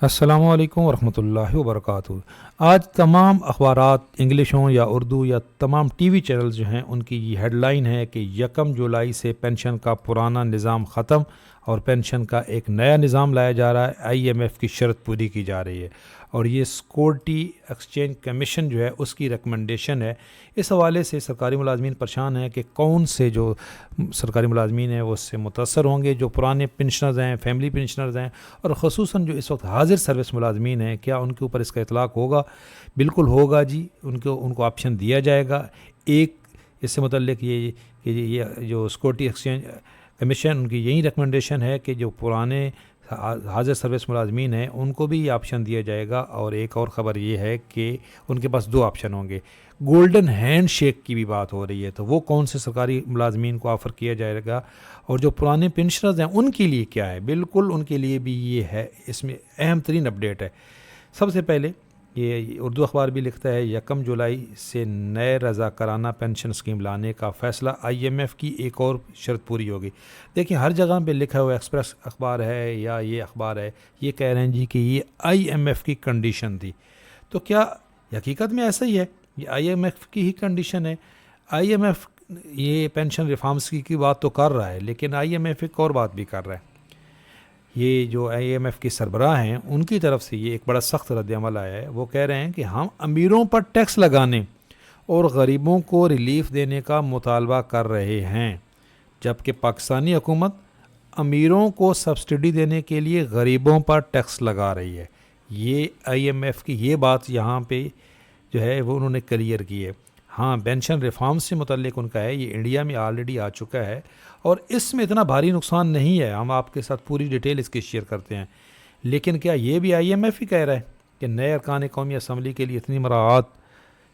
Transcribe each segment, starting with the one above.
السلام علیکم ورحمۃ اللہ وبرکاتہ۔ آج تمام اخبارات انگلش ہوں یا اردو یا تمام ٹی وی چینلز جو ہیں ان کی یہ ہیڈ لائن ہے کہ 1 جولائی سے پینشن کا پرانا نظام ختم اور پینشن کا ایک نیا نظام لایا جا رہا ہے۔ IMF کی شرط پوری کی جا رہی ہے اور یہ سیکورٹی ایکسچینج کمیشن جو ہے اس کی ریکمنڈیشن ہے۔ اس حوالے سے سرکاری ملازمین پریشان ہیں کہ کون سے جو سرکاری ملازمین ہیں وہ اس سے متاثر ہوں گے، جو پرانے پنشنرز ہیں، فیملی پنشنرز ہیں، اور خصوصاً جو اس وقت حاضر سروس ملازمین ہیں، کیا ان کے اوپر اس کا اطلاق ہوگا؟ بالکل ہوگا جی، ان کو آپشن دیا جائے گا۔ ایک اس سے متعلق یہ کہ یہ جو سیکورٹی ایکسچینج کمیشن ان کی یہی ریکمنڈیشن ہے کہ جو پرانے حاضر سروس ملازمین ہیں ان کو بھی یہ آپشن دیا جائے گا۔ اور ایک اور خبر یہ ہے کہ ان کے پاس 2 آپشن ہوں گے۔ گولڈن ہینڈ شیک کی بھی بات ہو رہی ہے، تو وہ کون سے سرکاری ملازمین کو آفر کیا جائے گا، اور جو پرانے پنشنرز ہیں ان کے لیے کیا ہے؟ بالکل ان کے لیے بھی یہ ہے، اس میں اہم ترین اپڈیٹ ہے۔ سب سے پہلے یہ اردو اخبار بھی لکھتا ہے 1 جولائی سے نئے رضاکارانہ پینشن اسکیم لانے کا فیصلہ، IMF کی ایک اور شرط پوری ہوگی۔ دیکھیں ہر جگہ پہ لکھا ہوا ایکسپریس اخبار ہے یا یہ اخبار ہے، یہ کہہ رہے ہیں جی کہ یہ IMF کی کنڈیشن تھی۔ تو کیا حقیقت میں ایسا ہی ہے؟ یہ IMF کی ہی کنڈیشن ہے۔ IMF یہ پینشن ریفارمز کی بات تو کر رہا ہے، لیکن IMF ایک اور بات بھی کر رہا ہے۔ یہ جو IMF کے سربراہ ہیں ان کی طرف سے یہ ایک بڑا سخت رد عمل آیا ہے۔ وہ کہہ رہے ہیں کہ ہم امیروں پر ٹیکس لگانے اور غریبوں کو ریلیف دینے کا مطالبہ کر رہے ہیں، جبکہ پاکستانی حکومت امیروں کو سبسڈی دینے کے لیے غریبوں پر ٹیکس لگا رہی ہے۔ یہ IMF کی یہ بات یہاں پہ جو ہے وہ انہوں نے کلیئر کی ہے۔ ہاں، پینشن ریفارم سے متعلق ان کا ہے، یہ انڈیا میں آلریڈی آ چکا ہے اور اس میں اتنا بھاری نقصان نہیں ہے۔ ہم آپ کے ساتھ پوری ڈیٹیل اس کی شیئر کرتے ہیں، لیکن کیا یہ بھی IMF ہی کہہ رہا ہے کہ نئے ارکان قومی اسمبلی کے لیے اتنی مراعات؟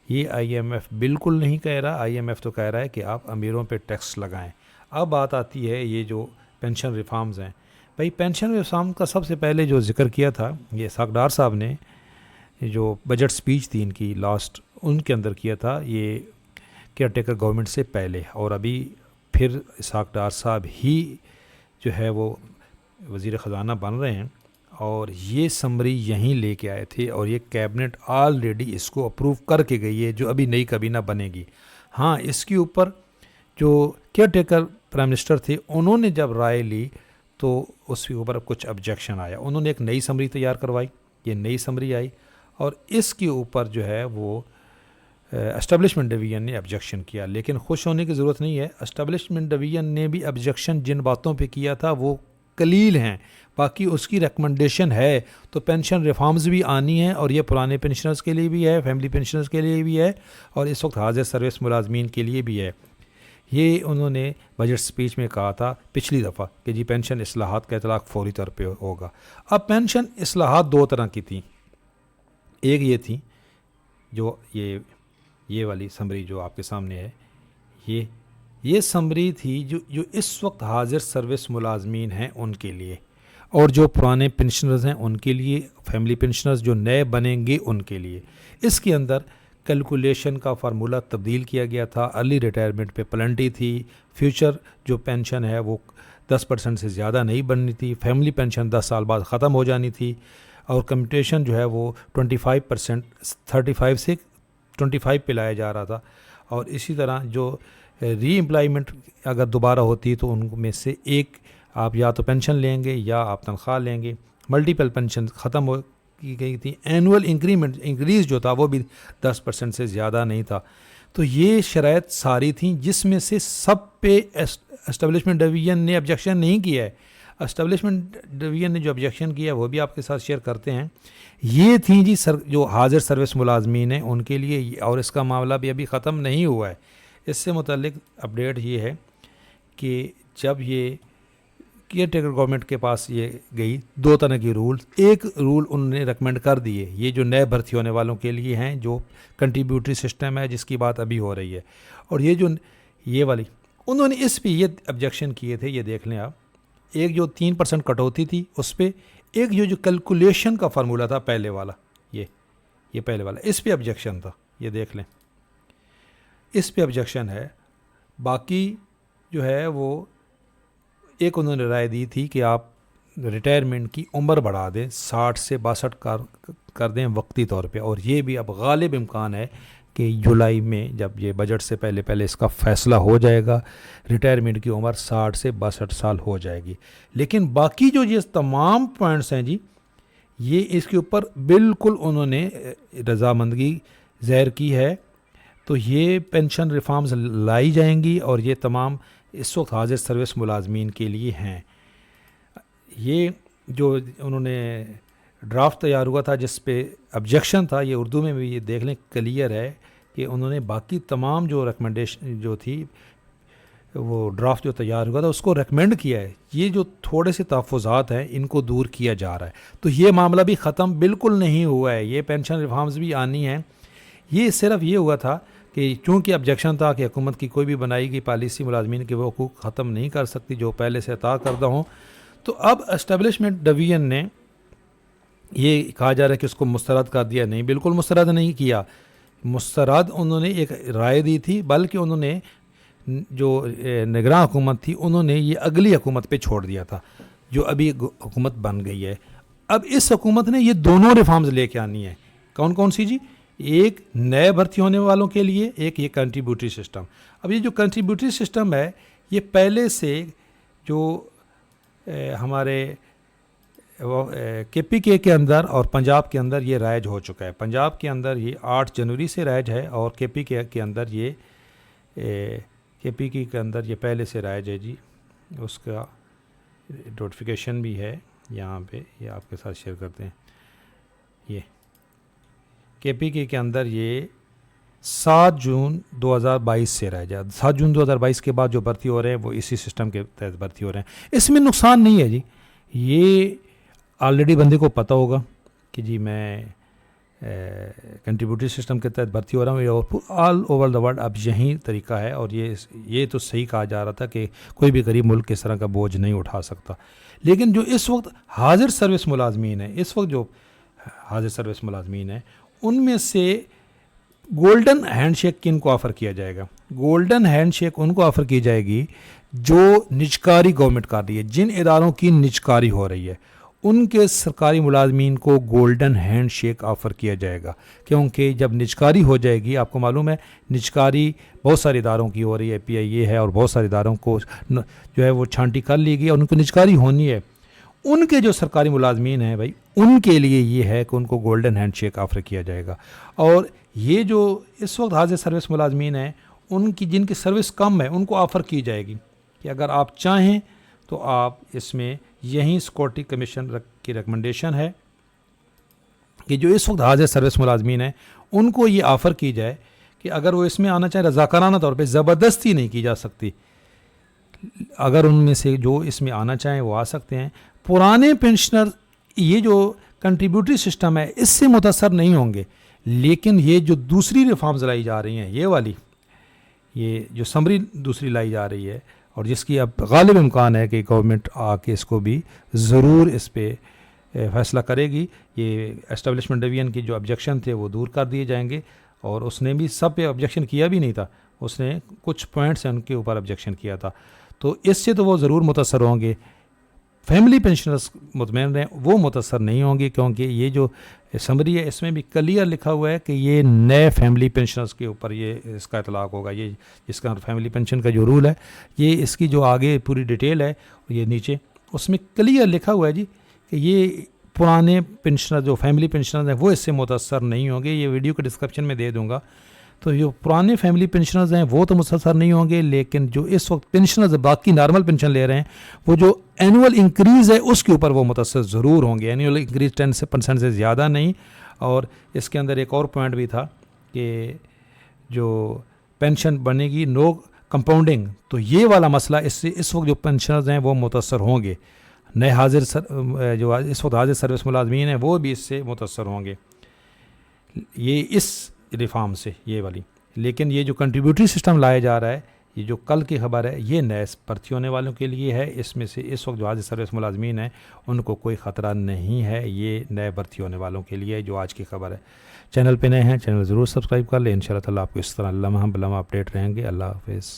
یہ IMF بالکل نہیں کہہ رہا۔ IMF تو کہہ رہا ہے کہ آپ امیروں پہ ٹیکس لگائیں۔ اب بات آتی ہے یہ جو پینشن ریفارمز ہیں، بھائی پینشن ریفارم کا سب سے پہلے جو ذکر کیا تھا یہ اسحاق ڈار صاحب نے، جو بجٹ سپیچ تھی ان کی لاسٹ، ان کے اندر کیا تھا یہ کیئر ٹیکر گورنمنٹ سے پہلے، اور ابھی پھر اسحاق ڈار صاحب ہی جو ہے وہ وزیر خزانہ بن رہے ہیں، اور یہ سمری یہیں لے کے آئے تھے، اور یہ کیبنٹ آلریڈی اس کو اپروو کر کے گئی ہے، جو ابھی نئی کابینہ بنے گی۔ ہاں، اس کے اوپر جو کیئر ٹیکر پرائم منسٹر تھے انہوں نے جب رائے لی تو اس کے اوپر کچھ آبجیکشن آیا، انہوں نے ایک نئی سمری تیار کروائی، یہ نئی سمری آئی، اور اس کے اوپر جو ہے وہ اسٹیبلشمنٹ ڈویژن نے آبجیکشن کیا۔ لیکن خوش ہونے کی ضرورت نہیں ہے، اسٹیبلشمنٹ ڈویژن نے بھی آبجیکشن جن باتوں پہ کیا تھا وہ قلیل ہیں، باقی اس کی ریکمنڈیشن ہے۔ تو پینشن ریفارمز بھی آنی ہیں، اور یہ پرانے پنشنرز کے لیے بھی ہے، فیملی پنشنرز کے لیے بھی ہے، اور اس وقت حاضر سروس ملازمین کے لیے بھی ہے۔ یہ انہوں نے بجٹ سپیچ میں کہا تھا پچھلی دفعہ کہ جی پینشن اصلاحات کا اطلاق فوری طور پہ ہوگا۔ اب پینشن اصلاحات 2 طرح کی تھیں، ایک یہ تھی جو یہ والی سمری جو آپ کے سامنے ہے، یہ سمری تھی جو اس وقت حاضر سروس ملازمین ہیں ان کے لیے، اور جو پرانے پنشنرز ہیں ان کے لیے، فیملی پنشنرز جو نئے بنیں گے ان کے لیے۔ اس کے اندر کیلکولیشن کا فارمولہ تبدیل کیا گیا تھا، ارلی ریٹائرمنٹ پہ پلنٹی تھی، فیوچر جو پینشن ہے وہ 10% سے زیادہ نہیں بننی تھی، فیملی پینشن 10 سال بعد ختم ہو جانی تھی، اور کمپٹیشن جو ہے وہ 25% 35 سے 25 پہ لایا جا رہا تھا، اور اسی طرح جو ری امپلائمنٹ اگر دوبارہ ہوتی تو ان میں سے ایک آپ یا تو پینشن لیں گے یا آپ تنخواہ لیں گے۔ ملٹیپل پینشن ختم ہو کی گئی تھی، اینول انکریز جو تھا وہ بھی 10% سے زیادہ نہیں تھا۔ تو یہ شرائط ساری تھیں جس میں سے سب پہ اسٹیبلشمنٹ ڈویژن نے آبجیکشن نہیں کیا ہے۔ اسٹیبلشمنٹ ڈویژن نے جو آبجیکشن کیا ہے وہ بھی آپ کے ساتھ شیئر کرتے ہیں۔ یہ تھیں جی جو حاضر سروس ملازمین ہیں ان کے لیے، اور اس کا معاملہ بھی ابھی ختم نہیں ہوا ہے۔ اس سے متعلق اپڈیٹ یہ ہے کہ جب یہ کیئر ٹیکر گورنمنٹ کے پاس یہ گئی، 2 طرح کی رول، ایک رول انہوں نے ریکمینڈ کر دیے، یہ جو نئے بھرتی ہونے والوں کے لیے ہیں، جو کنٹریبیوٹری سسٹم ہے جس کی بات ابھی ہو رہی ہے، اور یہ والی انہوں نے اس پہ یہ آبجیکشن کیے تھے، یہ دیکھ لیں آپ، ایک جو 3% کٹوتی تھی اس پہ، ایک جو کیلکولیشن کا فارمولہ تھا پہلے والا، یہ پہلے والا، اس پہ آبجیکشن تھا، یہ دیکھ لیں اس پہ آبجیکشن ہے۔ باقی جو ہے وہ ایک انہوں نے رائے دی تھی کہ آپ ریٹائرمنٹ کی عمر بڑھا دیں، 60 سے 62 کر دیں وقتی طور پہ، اور یہ بھی اب غالب امکان ہے کہ جولائی میں جب یہ بجٹ سے پہلے اس کا فیصلہ ہو جائے گا، ریٹائرمنٹ کی عمر 60 سے 62 سال ہو جائے گی۔ لیکن باقی جو یہ تمام پوائنٹس ہیں جی، یہ اس کے اوپر بالکل انہوں نے رضامندگی ظاہر کی ہے، تو یہ پینشن ریفارمز لائی جائیں گی، اور یہ تمام اس وقت حاضر سروس ملازمین کے لیے ہیں۔ یہ جو انہوں نے ڈرافٹ تیار ہوا تھا جس پہ آبجیکشن تھا، یہ اردو میں بھی یہ دیکھ لیں کلیئر ہے کہ انہوں نے باقی تمام جو ریکمنڈیشن جو تھی، وہ ڈرافٹ جو تیار ہوا تھا اس کو ریکمینڈ کیا ہے۔ یہ جو تھوڑے سے تحفظات ہیں ان کو دور کیا جا رہا ہے، تو یہ معاملہ بھی ختم بالکل نہیں ہوا ہے، یہ پینشن ریفارمز بھی آنی ہیں۔ یہ صرف یہ ہوا تھا کہ چونکہ آبجیکشن تھا کہ حکومت کی کوئی بھی بنائی گئی پالیسی ملازمین کے وہ حقوق ختم نہیں کر سکتی جو پہلے سے عطا کردہ ہوں، تو اب اسٹیبلشمنٹ ڈویژن نے یہ کہا جا رہا ہے کہ اس کو مسترد کر دیا۔ نہیں، بالکل مسترد نہیں کیا، مسترد انہوں نے ایک رائے دی تھی، بلکہ انہوں نے جو نگراں حکومت تھی انہوں نے یہ اگلی حکومت پہ چھوڑ دیا تھا جو ابھی حکومت بن گئی ہے۔ اب اس حکومت نے یہ دونوں ریفارمز لے کے آنی ہے۔ کون کون سی جی؟ ایک نئے بھرتی ہونے والوں کے لیے، ایک یہ کنٹریبیوٹری سسٹم۔ اب یہ جو کنٹریبیوٹری سسٹم ہے یہ پہلے سے جو ہمارے کے پی کے اندر اور پنجاب کے اندر یہ رائج ہو چکا ہے۔ پنجاب کے اندر یہ 8 جنوری سے رائج ہے، اور کے پی کے اندر یہ کے پی کے اندر یہ پہلے سے رائج ہے جی۔ اس کا نوٹیفیکیشن بھی ہے یہاں پہ، یہ آپ کے ساتھ شیئر کرتے ہیں۔ یہ کے پی کے اندر یہ 7 جون 2022 سے رائج ہے۔ 7 جون 2022 کے بعد جو بھرتی ہو رہے ہیں وہ اسی سسٹم کے تحت بھرتی ہو رہے ہیں۔ اس میں نقصان نہیں ہے جی، یہ آلریڈی بندے کو پتہ ہوگا کہ جی میں کنٹریبیوٹری سسٹم کے تحت بھرتی ہو رہا ہوں، آل اوور دا ورلڈ اب یہی طریقہ ہے، اور یہ تو صحیح کہا جا رہا تھا کہ کوئی بھی غریب ملک اس طرح کا بوجھ نہیں اٹھا سکتا۔ لیکن جو اس وقت حاضر سروس ملازمین ہیں، اس وقت جو حاضر سروس ملازمین ہیں، ان میں سے گولڈن ہینڈ شیک کن کو آفر کیا جائے گا؟ گولڈن ہینڈ شیک ان کو آفر کی جائے گی جو نجکاری گورنمنٹ کر رہی ہے، جن اداروں کی نجکاری ہو رہی ہے ان کے سرکاری ملازمین کو گولڈن ہینڈ شیک آفر کیا جائے گا، کیونکہ جب نجکاری ہو جائے گی، آپ کو معلوم ہے نجکاری بہت سارے اداروں کی ہو رہی ہے، پی آئی اے ہے اور بہت سارے اداروں کو جو ہے وہ چھانٹی کر لی گئی اور ان کو نجکاری ہونی ہے۔ ان کے جو سرکاری ملازمین ہیں بھائی، ان کے لیے یہ ہے کہ ان کو گولڈن ہینڈ شیک آفر کیا جائے گا، اور یہ جو اس وقت حاضر سروس ملازمین ہیں ان کی جن کی سروس کم ہے ان کو آفر کی جائے گی کہ اگر آپ چاہیں تو آپ اس میں یہیں سیکورٹی کمیشن کی ریکمنڈیشن ہے کہ جو اس وقت حاضر سروس ملازمین ہیں ان کو یہ آفر کی جائے کہ اگر وہ اس میں آنا چاہیں، رضاکارانہ طور پہ، زبردستی نہیں کی جا سکتی، اگر ان میں سے جو اس میں آنا چاہیں وہ آ سکتے ہیں۔ پرانے پینشنر یہ جو کنٹریبیوٹری سسٹم ہے اس سے متاثر نہیں ہوں گے، لیکن یہ جو دوسری ریفارمز لائی جا رہی ہیں، یہ والی، یہ جو سمری دوسری لائی جا رہی ہے، اور جس کی اب غالب امکان ہے کہ گورنمنٹ آ کے اس کو بھی ضرور اس پہ فیصلہ کرے گی، یہ اسٹیبلشمنٹ ڈویژن کی جو آبجیکشن تھے وہ دور کر دیے جائیں گے، اور اس نے بھی سب پہ آبجیکشن کیا بھی نہیں تھا، اس نے کچھ پوائنٹس ہیں ان کے اوپر آبجیکشن کیا تھا، تو اس سے تو وہ ضرور متاثر ہوں گے۔ فیملی پینشنرز مطمئن رہیں، وہ متاثر نہیں ہوں گے، کیونکہ یہ جو سمری ہے اس میں بھی کلیئر لکھا ہوا ہے کہ یہ نئے فیملی پینشنرز کے اوپر یہ اس کا اطلاق ہوگا۔ یہ جس کا فیملی پینشن کا جو رول ہے، یہ اس کی جو آگے پوری ڈیٹیل ہے یہ نیچے اس میں کلیئر لکھا ہوا ہے جی کہ یہ پرانے پینشنر جو فیملی پینشنرز ہیں وہ اس سے متاثر نہیں ہوں گے۔ یہ ویڈیو کے ڈسکرپشن میں دے دوں گا، تو جو پرانے فیملی پینشنرز ہیں وہ تو متاثر نہیں ہوں گے، لیکن جو اس وقت پینشنرز باقی نارمل پینشن لے رہے ہیں وہ جو اینول انکریز ہے اس کے اوپر وہ متاثر ضرور ہوں گے۔ اینول انکریز 10% سے زیادہ نہیں، اور اس کے اندر ایک اور پوائنٹ بھی تھا کہ جو پینشن بنے گی نو کمپاؤنڈنگ، تو یہ والا مسئلہ اس سے اس وقت جو پینشنرز ہیں وہ متاثر ہوں گے، نئے جو اس وقت حاضر سروس ملازمین ہیں وہ بھی اس سے متاثر ہوں گے، یہ اس ریفارم سے، یہ والی۔ لیکن یہ جو کنٹریبیوٹری سسٹم لایا جا رہا ہے، یہ جو کل کی خبر ہے، یہ نئے بھرتی ہونے والوں کے لیے ہے، اس میں سے اس وقت جو حاضر سروس ملازمین ہیں ان کو کوئی خطرہ نہیں ہے، یہ نئے بھرتی ہونے والوں کے لیے جو آج کی خبر ہے۔ چینل پہ نئے ہیں، چینل ضرور سبسکرائب کر لیں، انشاءاللہ تعالیٰ آپ کو اس طرح لمحہ بلمحہ اپڈیٹ رہیں گے۔ اللہ حافظ۔